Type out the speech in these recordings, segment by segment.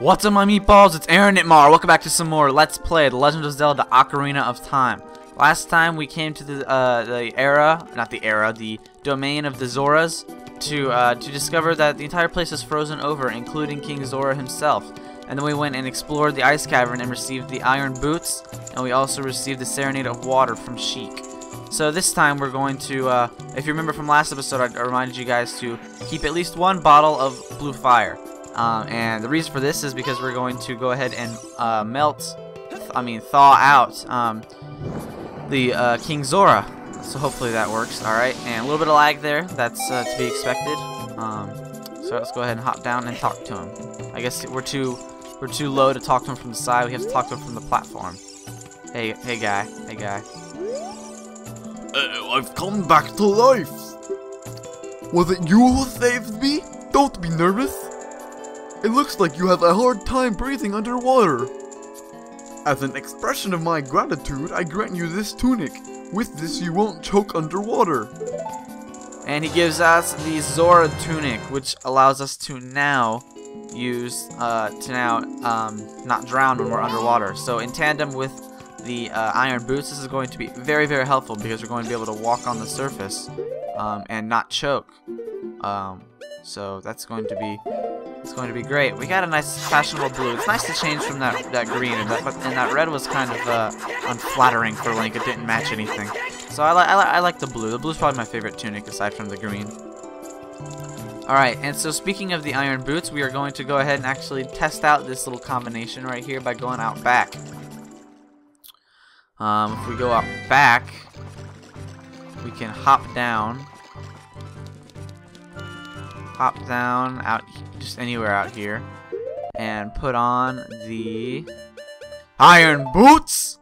What's up, my meatballs? It's Aaronitmar. Welcome back to some more Let's Play The Legend of Zelda Ocarina of Time. Last time we came to the domain of the Zoras to discover that the entire place is frozen over, including King Zora himself. And then we went and explored the ice cavern and received the iron boots, and we also received the serenade of water from Sheik. So this time we're going to, if you remember from last episode, I reminded you guys to keep at least one bottle of blue fire. And the reason for this is because we're going to go ahead and thaw out the King Zora. So hopefully that works. All right, and a little bit of lag there. That's to be expected. So let's go ahead and hop down and talk to him. I guess we're too low to talk to him from the side. We have to talk to him from the platform. Hey guy. I've come back to life. Was it you who saved me? Don't be nervous. It looks like you have a hard time breathing underwater. As an expression of my gratitude, I grant you this tunic. With this, you won't choke underwater. And he gives us the Zora tunic, which allows us to now use not drown when we're underwater. So in tandem with the iron boots, this is going to be very, very helpful because we're going to be able to walk on the surface and not choke. So that's going to be great. We got a nice fashionable blue. It's nice to change from that green, and that red was kind of unflattering for Link. It didn't match anything. So I like the blue. The blue's probably my favorite tunic aside from the green. Alright, and so speaking of the iron boots, we are going to go ahead and actually test out this little combination right here by going out back. If we go out back, we can hop down out just anywhere out here and put on the iron boots,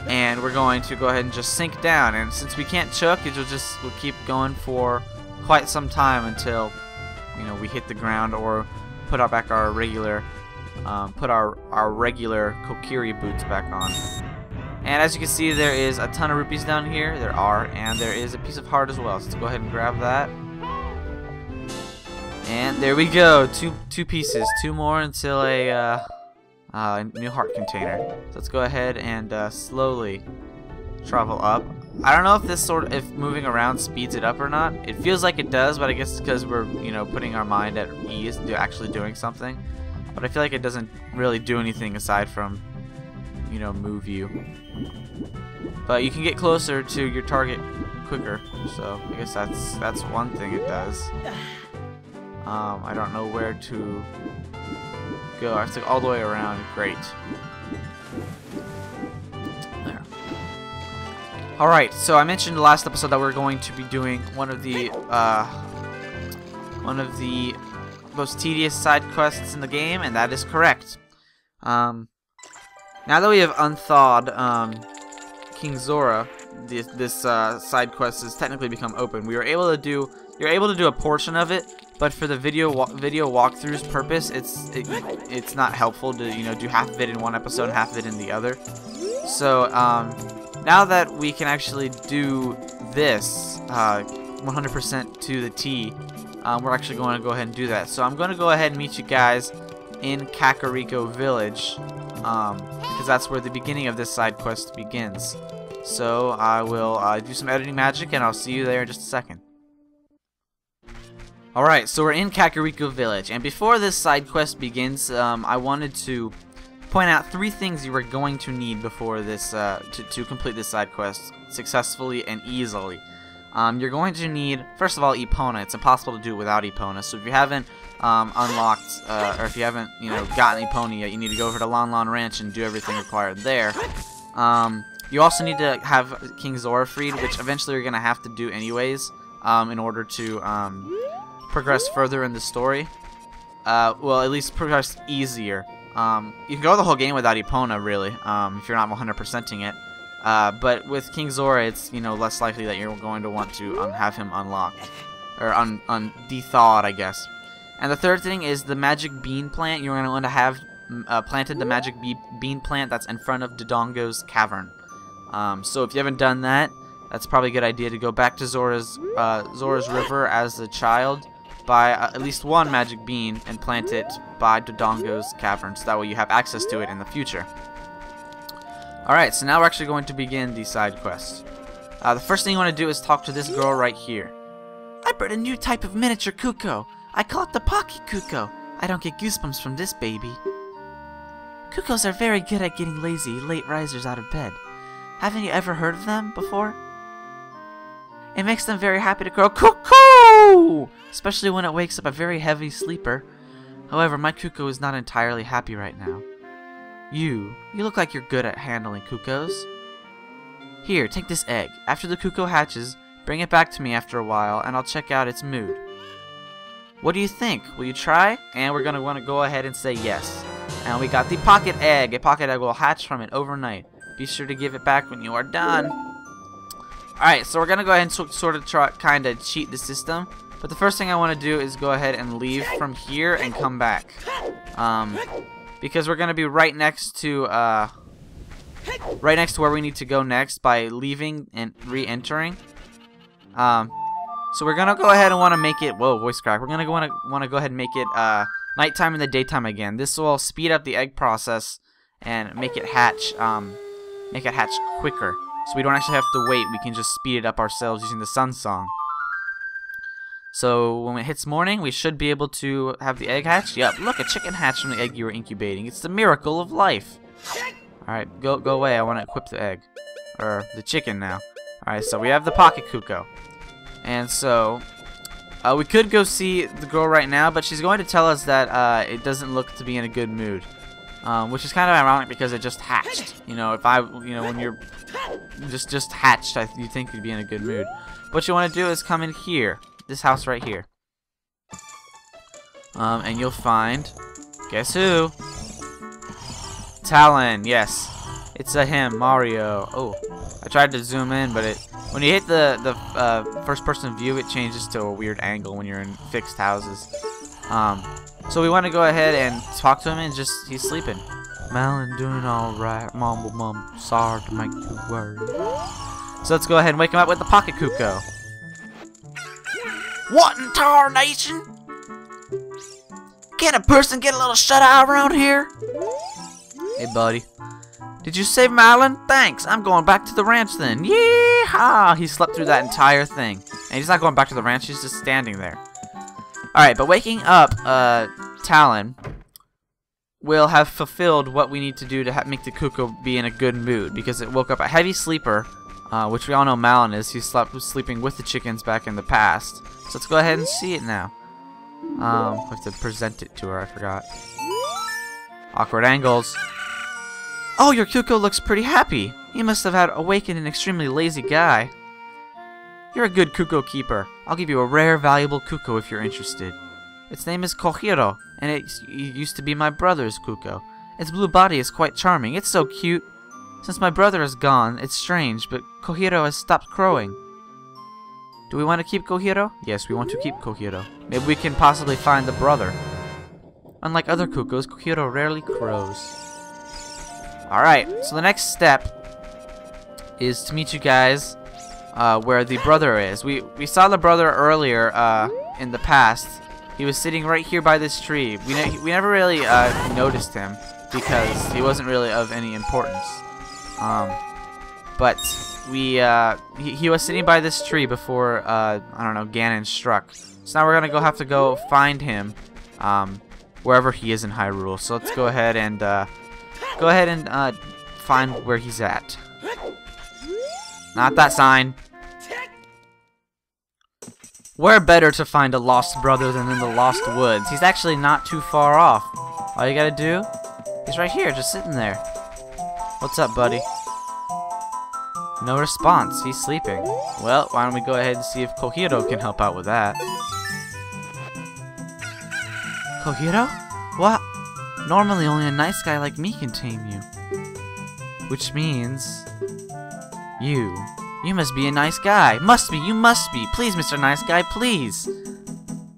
and we're going to go ahead and just sink down. And since we can't choke, we'll keep going for quite some time until we hit the ground or put our regular Kokiri boots back on. And as you can see, there is a ton of rupees down here. And there is a piece of heart as well. So let's go ahead and grab that. And there we go. Two pieces. Two more until a new heart container. So let's go ahead and slowly travel up. I don't know if if moving around speeds it up or not. It feels like it does, but I guess because we're putting our mind at ease, actually doing something. But I feel like it doesn't really do anything aside from move you. But you can get closer to your target quicker. So I guess that's one thing it does. I don't know where to go. I have to go all the way around. Great. There. Alright, so I mentioned in the last episode that we're going to be doing one of the most tedious side quests in the game, and that is correct. Now that we have unthawed King Zora, this side quest has technically become open. You're able to do a portion of it, but for the video walkthrough's purpose, it's not helpful to do half of it in one episode and half of it in the other. So now that we can actually do this 100% to the T, we're actually going to go ahead and do that. So I'm going to go ahead and meet you guys in Kakariko Village, because that's where the beginning of this side quest begins. So I will do some editing magic, and I'll see you there in just a second. Alright, so we're in Kakariko Village, and before this side quest begins, I wanted to point out 3 things you are going to need before this to complete this side quest successfully and easily. You're going to need, first of all, Epona. It's impossible to do it without Epona, so if you haven't unlocked, or if you haven't gotten Epona yet, you need to go over to Lon Lon Ranch and do everything required there. You also need to have King Zora freed, which eventually you're going to have to do anyways, in order to progress further in the story. Well, at least progress easier. You can go the whole game without Epona, really, if you're not 100%ing it. But with King Zora, it's less likely that you're going to want to have him unlocked or dethawed, I guess. And the third thing is the magic bean plant. You're going to want to have planted the magic bean plant that's in front of Dodongo's cavern. So if you haven't done that, that's probably a good idea to go back to Zora's River as a child by at least one magic bean and plant it by Dodongo's cavern, so that way you have access to it in the future. Alright, so now we're actually going to begin the side quest. The first thing you want to do is talk to this girl right here. I bred a new type of miniature cuckoo. I call it the pocket cuckoo. I don't get goosebumps from this baby. Cuckoos are very good at getting lazy, late risers out of bed. Haven't you ever heard of them before? It makes them very happy to crow cuckoo, especially when it wakes up a very heavy sleeper. However, my cuckoo is not entirely happy right now. You look like you're good at handling cuckoos. Here, take this egg. After the cuckoo hatches, bring it back to me after a while, and I'll check out its mood. What do you think? Will you try? And we're going to want to go ahead and say yes. And we got the pocket egg. A pocket egg will hatch from it overnight. Be sure to give it back when you are done. Alright, so we're going to go ahead and sort of try, kind of cheat the system. But the first thing I want to do is go ahead and leave from here and come back. Because we're going to be right next to where we need to go next by leaving and re-entering. So we're going to go ahead and want to make it... Whoa, voice crack. We're going to want to go ahead and make it nighttime and the daytime again. This will speed up the egg process and make it hatch quicker. So we don't actually have to wait. We can just speed it up ourselves using the sun song. So when it hits morning, we should be able to have the egg hatch. Yep, look, a chicken hatched from the egg you were incubating. It's the miracle of life. Alright, go away. I want to equip the egg. Or the chicken now. Alright, so we have the pocket cuckoo. And so, we could go see the girl right now, but she's going to tell us that it doesn't look to be in a good mood. Which is kind of ironic because it just hatched. You know, when you're just hatched, you think you'd be in a good mood. What you want to do is come in here. This house right here. And you'll find, guess who? Talon, yes. It's him, Mario. Oh, I tried to zoom in, but when you hit the first-person view, it changes to a weird angle when you're in fixed houses. So we want to go ahead and talk to him, and he's sleeping. Malin doing alright, mumble mumble, sorry to make you worry. So let's go ahead and wake him up with the pocket cuckoo. What in tarnation? Can a person get a little shut-eye around here? Hey, buddy. Did you save Malin? Thanks. I'm going back to the ranch then. Yeehaw! He slept through that entire thing. And he's not going back to the ranch, he's just standing there. Alright, but waking up Talon will have fulfilled what we need to do to make the cuckoo be in a good mood. Because it woke up a heavy sleeper, which we all know Malin is. He was sleeping with the chickens back in the past. So let's go ahead and see it now. We have to present it to her, I forgot. Awkward angles. Oh, your cuckoo looks pretty happy. He must have had awakened an extremely lazy guy. You're a good cuckoo keeper. I'll give you a rare, valuable cuckoo if you're interested. Its name is Kohiro, and it used to be my brother's cuckoo. Its blue body is quite charming. It's so cute. Since my brother is gone, it's strange, but Kohiro has stopped crowing. Do we want to keep Kohiro? Yes, we want to keep Kohiro. Maybe we can possibly find the brother. Unlike other cuckoos, Kohiro rarely crows. Alright, so the next step is to meet you guys where the brother is. We saw the brother earlier in the past. He was sitting right here by this tree. We never really noticed him because he wasn't really of any importance. But he was sitting by this tree before I don't know, Ganon struck. So now we're gonna have to go find him wherever he is in Hyrule. So let's go ahead and find where he's at. Not that sign. Where better to find a lost brother than in the Lost Woods? He's actually not too far off. All you gotta do, he's right here, just sitting there. What's up, buddy? No response. He's sleeping. Well, why don't we go ahead and see if Kohiro can help out with that. Kohiro? What? Normally only a nice guy like me can tame you. Which means... You must be a nice guy. Must be, you must be. Please, Mr. Nice Guy, please.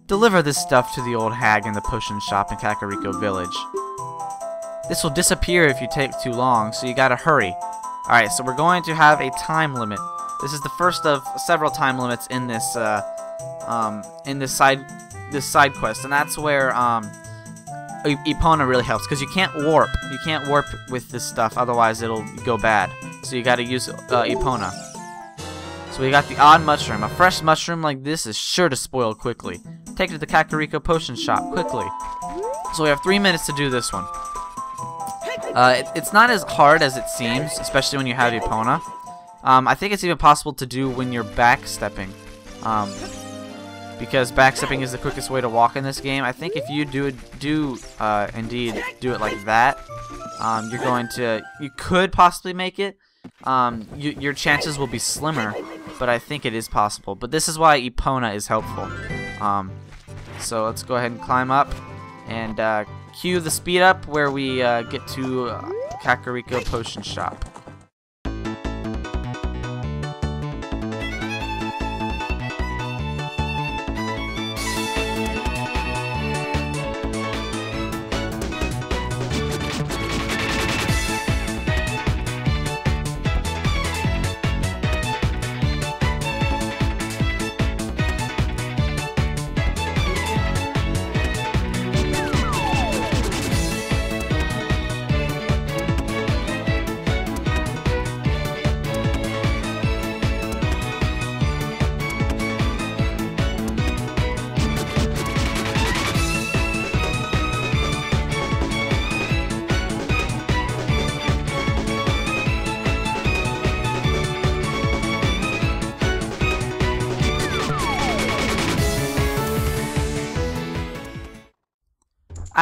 Deliver this stuff to the old hag in the potion shop in Kakariko Village. This will disappear if you take too long, so you gotta hurry. Alright, so we're going to have a time limit. This is the first of several time limits in this side this side quest, and that's where Epona really helps, because you can't warp. You can't warp with this stuff, otherwise it'll go bad. So you got to use Epona. So we got the odd mushroom. A fresh mushroom like this is sure to spoil quickly. Take it to the Kakariko potion shop quickly. So we have 3 minutes to do this one. It's not as hard as it seems, especially when you have Epona. I think it's even possible to do when you're backstepping. Because backstepping is the quickest way to walk in this game. I think if you indeed do it like that, you could possibly make it. Your chances will be slimmer, but I think it is possible. But this is why Epona is helpful. So let's go ahead and climb up and cue the speed up where we get to Kakariko Potion Shop.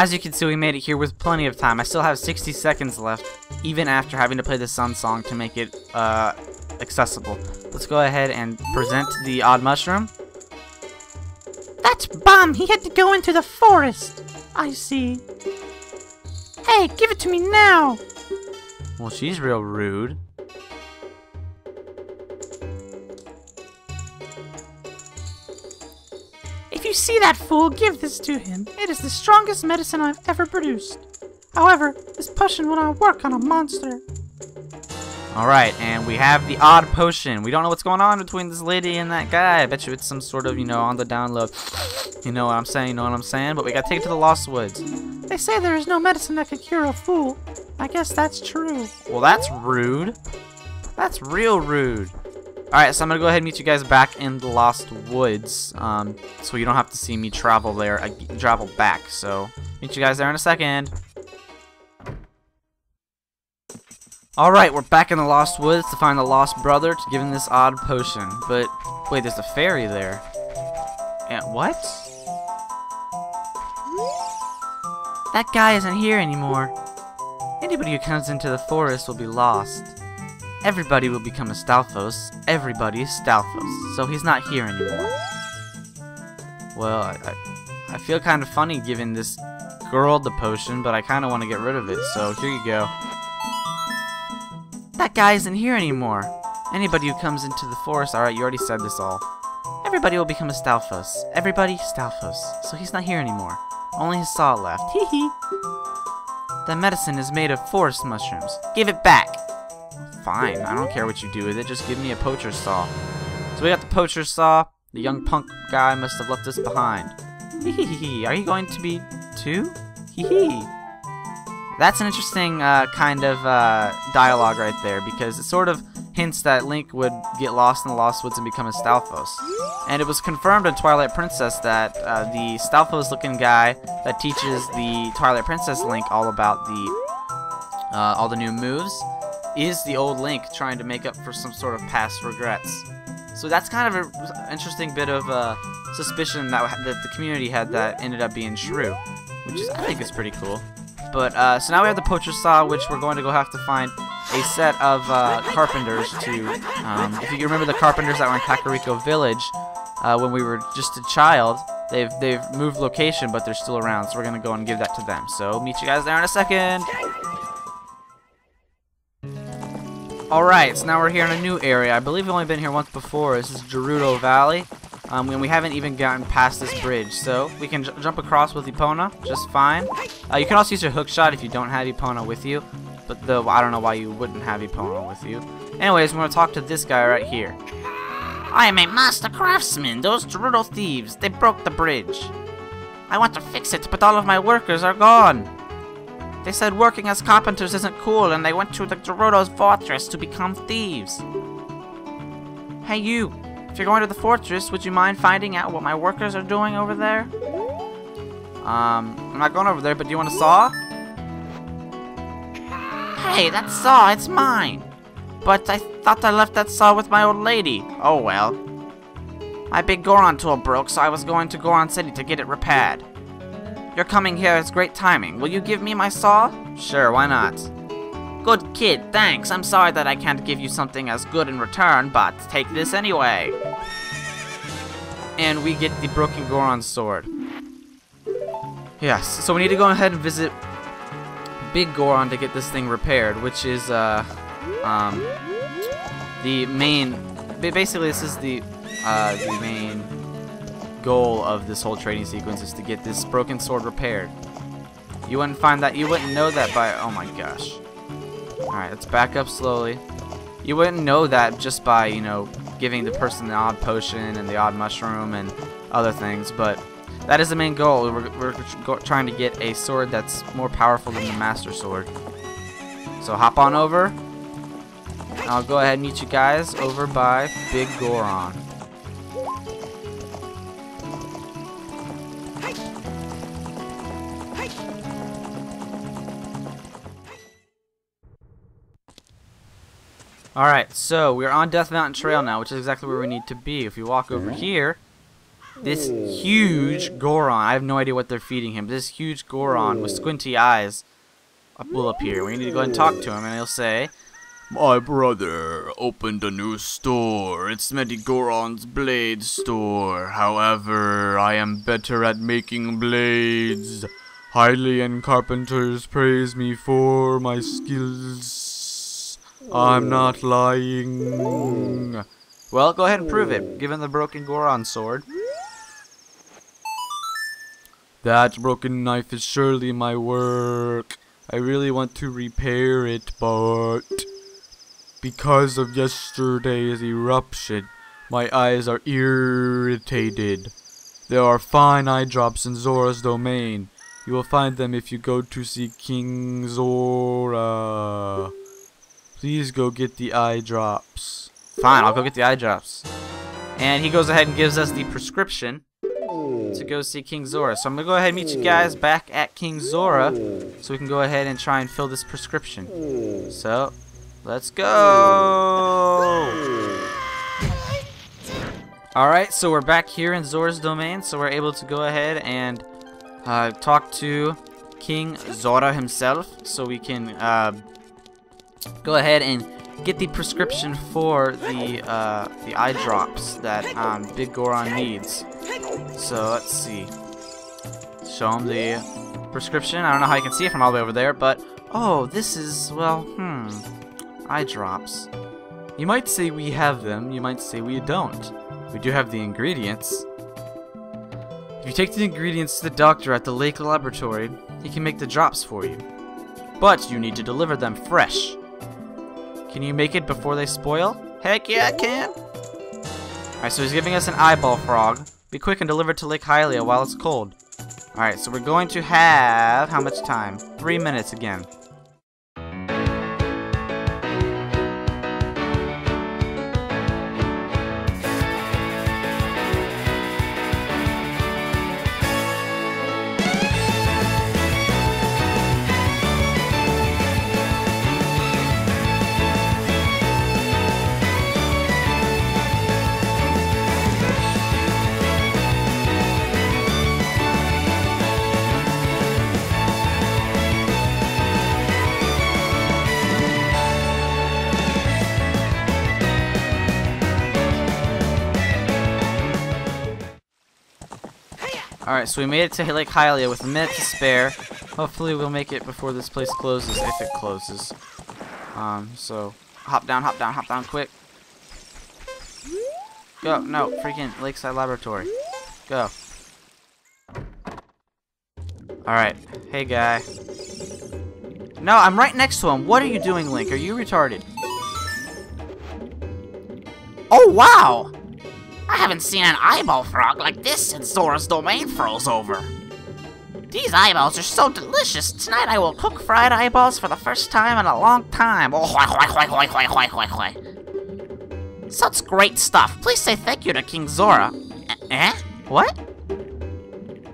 As you can see, we made it here with plenty of time. I still have 60 seconds left, even after having to play the Sun Song to make it accessible. Let's go ahead and present the odd mushroom. That's Bum! He had to go into the forest! I see. Hey, give it to me now! Well, she's real rude. If you see that fool, give this to him. It is the strongest medicine I've ever produced. However, this potion will not work on a monster. Alright, and we have the odd potion. We don't know what's going on between this lady and that guy. I bet you it's some sort of, on the download. You know what I'm saying? But we gotta take it to the Lost Woods. They say there is no medicine that could cure a fool. I guess that's true. Well, that's rude. That's real rude. Alright, so I'm gonna go ahead and meet you guys back in the Lost Woods, so you don't have to see me travel there, travel back. So, meet you guys there in a second. Alright, we're back in the Lost Woods to find the Lost Brother to give him this odd potion. But, wait, there's a fairy there. And what? That guy isn't here anymore. Anybody who comes into the forest will be lost. Everybody will become a Stalfos. Everybody is Stalfos. So he's not here anymore. Well, I feel kind of funny giving this girl the potion, but I kind of want to get rid of it, so here you go. That guy isn't here anymore. Anybody who comes into the forest... Alright, you already said this all. Everybody will become a Stalfos. Everybody Stalfos. So he's not here anymore. Only his saw left. Hee hee. The medicine is made of forest mushrooms. Give it back. Fine, I don't care what you do with it, just give me a poacher saw. So we got the poacher saw. The young punk guy must have left us behind. Hee hee hee. Are you going to be too? Hee hee. That's an interesting kind of dialogue right there, because it sort of hints that Link would get lost in the Lost Woods and become a Stalfos. And it was confirmed in Twilight Princess that the Stalfos-looking guy that teaches the Twilight Princess Link all about all the new moves is the old Link trying to make up for some sort of past regrets. So that's kind of an interesting bit of suspicion that the community had that ended up being true, which is, I think, is pretty cool. But so now we have the poacher saw, which we're going to go have to find a set of carpenters to. If you remember the carpenters that were in Kakariko Village when we were just a child, they've moved location, but they're still around. So we're gonna go and give that to them. So meet you guys there in a second. Alright, so now we're here in a new area. I believe we've only been here once before. This is Gerudo Valley. And we haven't even gotten past this bridge. So we can jump across with Epona just fine. You can also use your hook shot if you don't have Epona with you. But I don't know why you wouldn't have Epona with you. Anyways, we're going to talk to this guy right here. I am a master craftsman. Those Gerudo thieves, they broke the bridge. I want to fix it, but all of my workers are gone. They said working as carpenters isn't cool, and they went to the Gerudo's fortress to become thieves. Hey you, if you're going to the fortress, would you mind finding out what my workers are doing over there? I'm not going over there, but do you want a saw? Hey, that saw, it's mine. But I thought I left that saw with my old lady. Oh well. My big Goron tool broke, so I was going to Goron City to get it repaired. Your coming here is great timing. Will you give me my saw? Sure, why not? Good kid, thanks. I'm sorry that I can't give you something as good in return, but take this anyway. And we get the broken Biggoron Sword. Yes, so we need to go ahead and visit Biggoron to get this thing repaired, which is the main. Basically, this is the main goal of this whole trading sequence, is to get this broken sword repaired. You wouldn't find that. You wouldn't know that by. Oh my gosh! All right, let's back up slowly. You wouldn't know that just by, you know, giving the person the odd potion and the odd mushroom and other things, but that is the main goal. We're trying to get a sword that's more powerful than the Master Sword. So hop on over. I'll go ahead and meet you guys over by Biggoron. Alright, so we're on Death Mountain Trail now, which is exactly where we need to be. If we walk over here, this huge Goron, I have no idea what they're feeding him, but this huge Goron with squinty eyes will appear. We need to go ahead and talk to him, and he'll say, My brother opened a new store. It's Goron's blade store. However, I am better at making blades. Hylian carpenters praise me for my skills. I'm not lying. well, go ahead and prove it. Give him the broken Biggoron Sword. That broken knife is surely my work. I really want to repair it, but because of yesterday's eruption, my eyes are irritated. There are fine eye drops in Zora's domain. You will find them if you go to see King Zora. Please go get the eye drops. Fine, I'll go get the eye drops. And he goes ahead and gives us the prescription to go see King Zora. So I'm going to go ahead and meet you guys back at King Zora so we can go ahead and try and fill this prescription. So, let's go! Alright, so we're back here in Zora's domain, so we're able to go ahead and talk to King Zora himself, so we can go ahead and get the prescription for the eye drops that Biggoron needs. So let's see. Show him the prescription. I don't know how you can see it from all the way over there, but oh, this is, well, eye drops. You might say we have them. You might say we don't. We do have the ingredients. If you take the ingredients to the doctor at the lake laboratory, he can make the drops for you. But you need to deliver them fresh. Can you make it before they spoil? Heck yeah, I can! Alright, so he's giving us an eyeball frog. Be quick and deliver it to Lake Hylia while it's cold. Alright, so we're going to have... how much time? 3 minutes again. Alright, so we made it to Lake Hylia with a minute to spare. Hopefully we'll make it before this place closes, if it closes. So, hop down quick. Go, no, freaking Lakeside Laboratory. Go. Alright, hey guy. No, I'm right next to him. What are you doing, Link? Are you retarded? Oh, wow! I haven't seen an eyeball frog like this since Zora's domain froze over. These eyeballs are so delicious. Tonight I will cook fried eyeballs for the first time in a long time. Oh, such great stuff. Please say thank you to King Zora. What?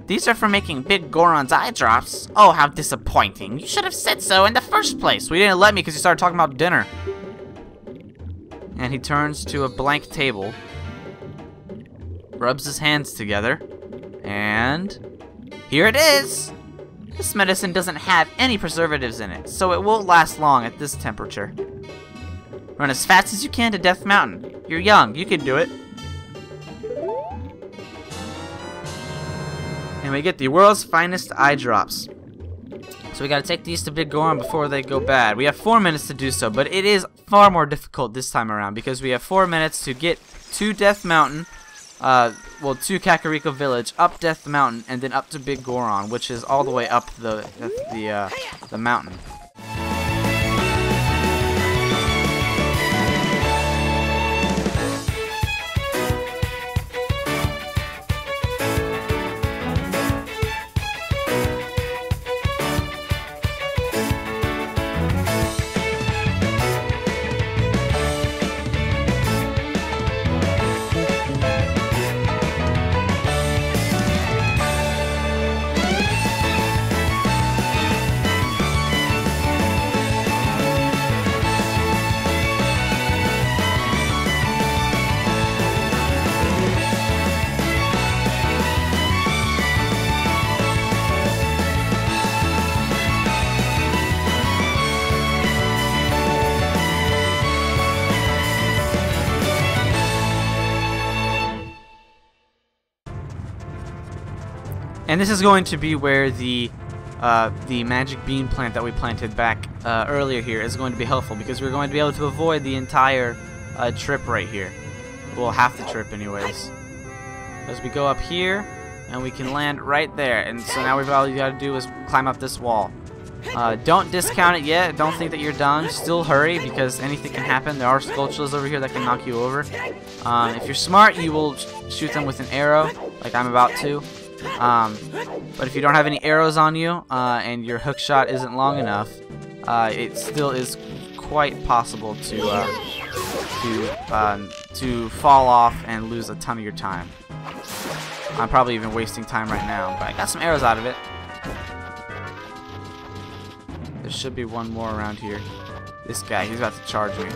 These are for making Big Goron's eye drops. Oh, how disappointing. You should have said so in the first place. We didn't let me because you started talking about dinner. And he turns to a blank table, rubs his hands together, and here it is! This medicine doesn't have any preservatives in it, so it won't last long at this temperature. Run as fast as you can to Death Mountain. You're young, you can do it. And we get the world's finest eye drops. So we gotta take these to Big Goron before they go bad. We have 4 minutes to do so, but it is far more difficult this time around because we have 4 minutes to get to Death Mountain, to Kakariko Village, up Death Mountain, and then up to Big Goron, which is all the way up the mountain. And this is going to be where the magic bean plant that we planted back earlier here is going to be helpful, because we're going to be able to avoid the entire trip right here. Well, half the trip anyways. As we go up here, and we can land right there. And so now all you got to do is climb up this wall. Don't discount it yet. Don't think that you're done. Still hurry, because anything can happen. There are Skulltulas over here that can knock you over. If you're smart, you will shoot them with an arrow, like I'm about to. But if you don't have any arrows on you, and your hook shot isn't long enough, it still is quite possible to fall off and lose a ton of your time. I'm probably even wasting time right now, but I got some arrows out of it. There should be one more around here. This guy, he's about to charge me.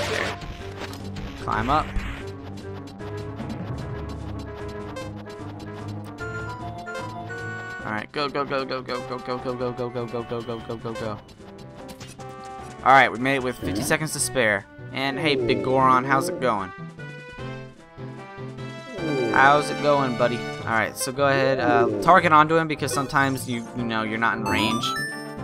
There. Climb up. Alright, go, go, go, go, go, go, go, go, go, go, go, go, go, go, go, go, go. Alright, we made it with 50 seconds to spare. And hey, Big Goron, how's it going? How's it going, buddy? Alright, so go ahead, target onto him, because sometimes you know you're not in range.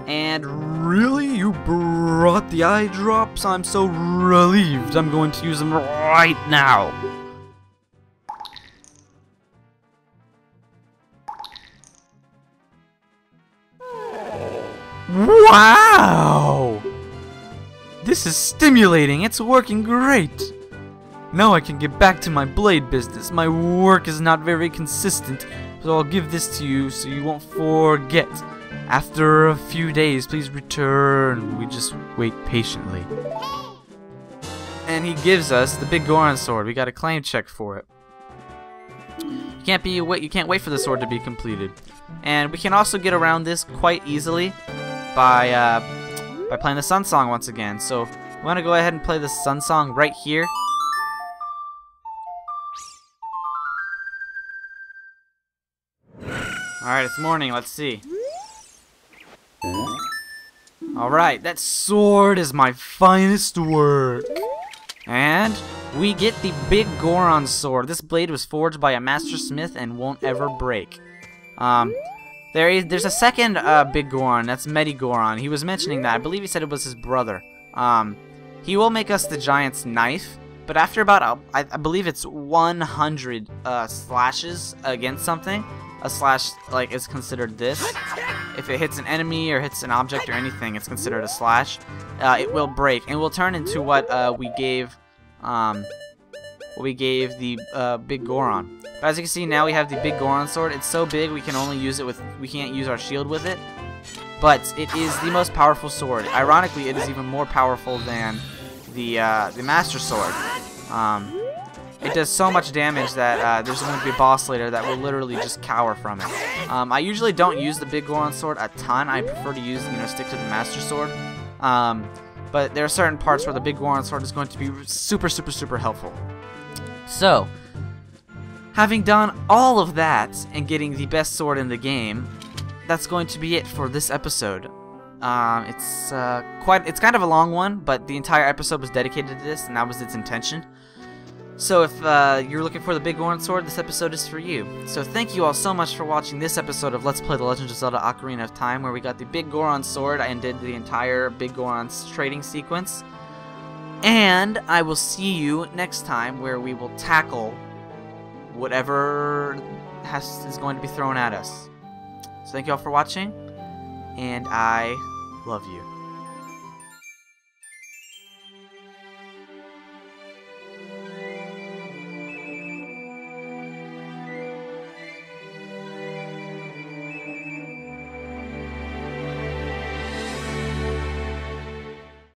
And Really? You brought the eye drops? I'm so relieved. I'm going to use them right now. wow! This is stimulating. It's working great. Now I can get back to my blade business. My work is not very consistent, so I'll give this to you so you won't forget. After a few days, please return. We just wait patiently. And he gives us the Biggoron Sword. We got a claim check for it. You can't wait for the sword to be completed. And we can also get around this quite easily by playing the Sun Song once again. So we want to go ahead and play the Sun Song right here. Alright, it's morning. Let's see. Alright, that sword is my finest work. And we get the Biggoron Sword. This blade was forged by a master smith and won't ever break. There's a second Biggoron, that's Medigoron. He was mentioning that. I believe he said it was his brother. He will make us the giant's knife, but after about, I believe it's 100 slashes against something, a slash like is considered this. If it hits an enemy or hits an object or anything, it's considered a slash. It will break and will turn into what we gave what we gave the big Goron. But as you can see, now we have the Biggoron Sword. It's so big we can only use it with, we can't use our shield with it. But it is the most powerful sword. Ironically, it is even more powerful than the Master Sword. It does so much damage that there's going to be a boss later that will literally just cower from it. I usually don't use the Biggoron Sword a ton. I prefer to use, stick to the Master Sword. But there are certain parts where the Biggoron Sword is going to be super, super, super helpful. So, having done all of that and getting the best sword in the game, that's going to be it for this episode. It's kind of a long one, but the entire episode was dedicated to this, and that was its intention. So if you're looking for the Biggoron Sword, this episode is for you. So thank you all so much for watching this episode of Let's Play The Legend of Zelda Ocarina of Time, where we got the Biggoron Sword and did the entire Biggoron trading sequence. And I will see you next time, where we will tackle whatever is going to be thrown at us. So thank you all for watching, and I love you.